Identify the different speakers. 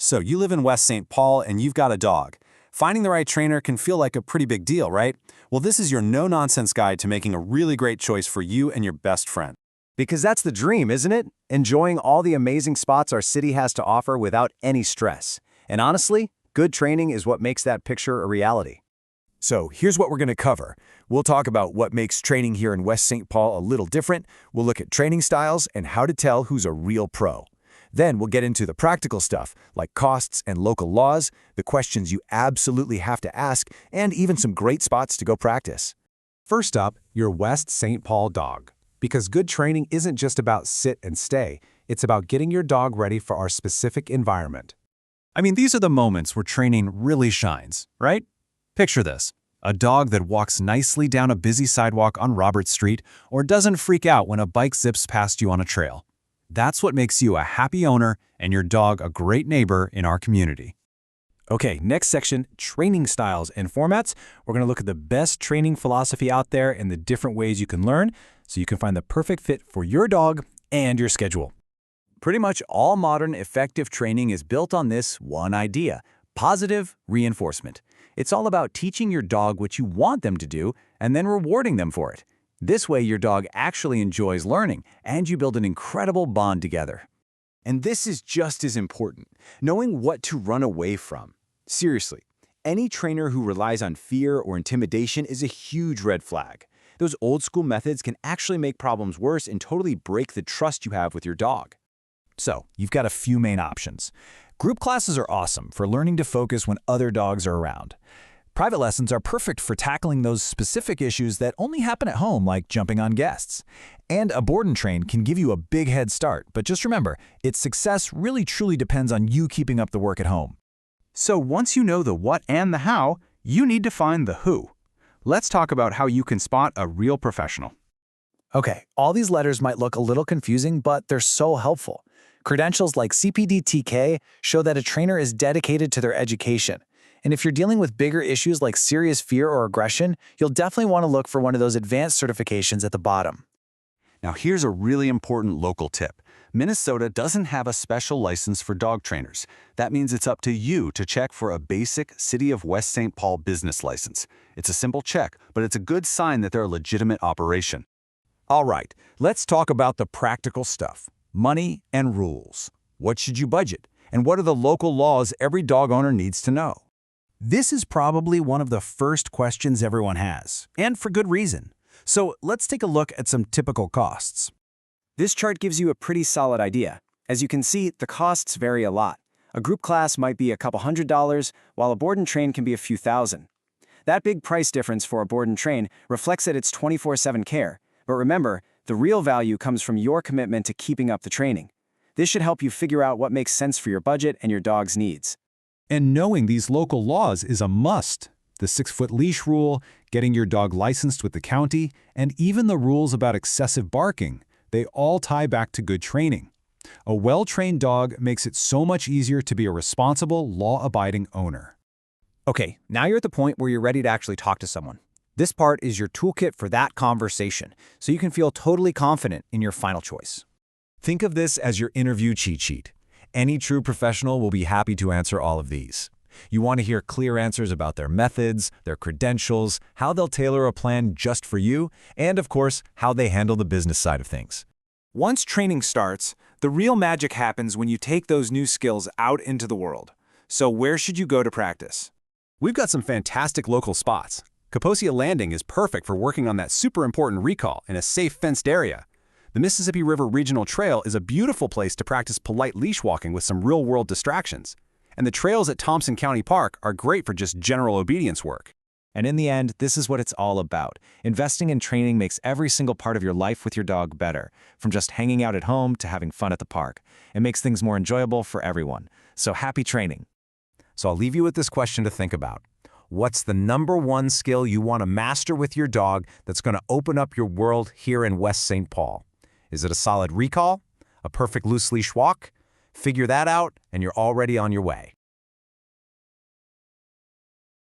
Speaker 1: So you live in West St. Paul and you've got a dog. Finding the right trainer can feel like a pretty big deal, right? Well, this is your no-nonsense guide to making a really great choice for you and your best friend.
Speaker 2: Because that's the dream, isn't it? Enjoying all the amazing spots our city has to offer without any stress. And honestly, good training is what makes that picture a reality.
Speaker 3: So here's what we're going to cover. We'll talk about what makes training here in West St. Paul a little different. We'll look at training styles and how to tell who's a real pro. Then we'll get into the practical stuff, like costs and local laws, the questions you absolutely have to ask, and even some great spots to go practice.
Speaker 4: First up, your West St. Paul dog. Because good training isn't just about sit and stay, it's about getting your dog ready for our specific environment.
Speaker 1: I mean, these are the moments where training really shines, right? Picture this. A dog that walks nicely down a busy sidewalk on Robert Street or doesn't freak out when a bike zips past you on a trail. That's what makes you a happy owner and your dog a great neighbor in our community.
Speaker 2: Okay, next section, training styles and formats. We're going to look at the best training philosophy out there and the different ways you can learn so you can find the perfect fit for your dog and your schedule.
Speaker 3: Pretty much all modern effective training is built on this one idea: positive reinforcement. It's all about teaching your dog what you want them to do and then rewarding them for it. This way, your dog actually enjoys learning, and you build an incredible bond together. And this is just as important, knowing what to run away from. Seriously, any trainer who relies on fear or intimidation is a huge red flag. Those old-school methods can actually make problems worse and totally break the trust you have with your dog.
Speaker 2: So, you've got a few main options. Group classes are awesome for learning to focus when other dogs are around. Private lessons are perfect for tackling those specific issues that only happen at home, like jumping on guests. And a board and train can give you a big head start, but just remember, its success really truly depends on you keeping up the work at home.
Speaker 1: So once you know the what and the how, you need to find the who. Let's talk about how you can spot a real professional.
Speaker 2: Okay, all these letters might look a little confusing, but they're so helpful. Credentials like CPD-TK show that a trainer is dedicated to their education. And if you're dealing with bigger issues like serious fear or aggression, you'll definitely want to look for one of those advanced certifications at the bottom.
Speaker 1: Now here's a really important local tip. Minnesota doesn't have a special license for dog trainers. That means it's up to you to check for a basic City of West St. Paul business license. It's a simple check, but it's a good sign that they're a legitimate operation.
Speaker 3: All right, let's talk about the practical stuff: money and rules. What should you budget? And what are the local laws every dog owner needs to know?
Speaker 2: This is probably one of the first questions everyone has, and for good reason. So let's take a look at some typical costs. This chart gives you a pretty solid idea. As you can see, the costs vary a lot. A group class might be a couple $100s, while a board and train can be a few thousand. That big price difference for a board and train reflects that it's 24/7 care. But remember, the real value comes from your commitment to keeping up the training. This should help you figure out what makes sense for your budget and your dog's needs.
Speaker 4: And knowing these local laws is a must. The 6-foot leash rule, getting your dog licensed with the county, and even the rules about excessive barking, they all tie back to good training. A well-trained dog makes it so much easier to be a responsible, law-abiding owner.
Speaker 2: Okay, now you're at the point where you're ready to actually talk to someone. This part is your toolkit for that conversation, so you can feel totally confident in your final choice.
Speaker 3: Think of this as your interview cheat sheet. Any true professional will be happy to answer all of these. You want to hear clear answers about their methods, their credentials, how they'll tailor a plan just for you, and of course, how they handle the business side of things.
Speaker 1: Once training starts, the real magic happens when you take those new skills out into the world. So where should you go to practice?
Speaker 4: We've got some fantastic local spots. Kaposia Landing is perfect for working on that super important recall in a safe fenced area. The Mississippi River Regional Trail is a beautiful place to practice polite leash walking with some real-world distractions. And the trails at Thompson County Park are great for just general obedience work.
Speaker 2: And in the end, this is what it's all about. Investing in training makes every single part of your life with your dog better, from just hanging out at home to having fun at the park. It makes things more enjoyable for everyone. So happy training.
Speaker 3: So I'll leave you with this question to think about. What's the #1 skill you want to master with your dog that's going to open up your world here in West St. Paul? Is it a solid recall? A perfect loose leash walk? Figure that out, and you're already on your way.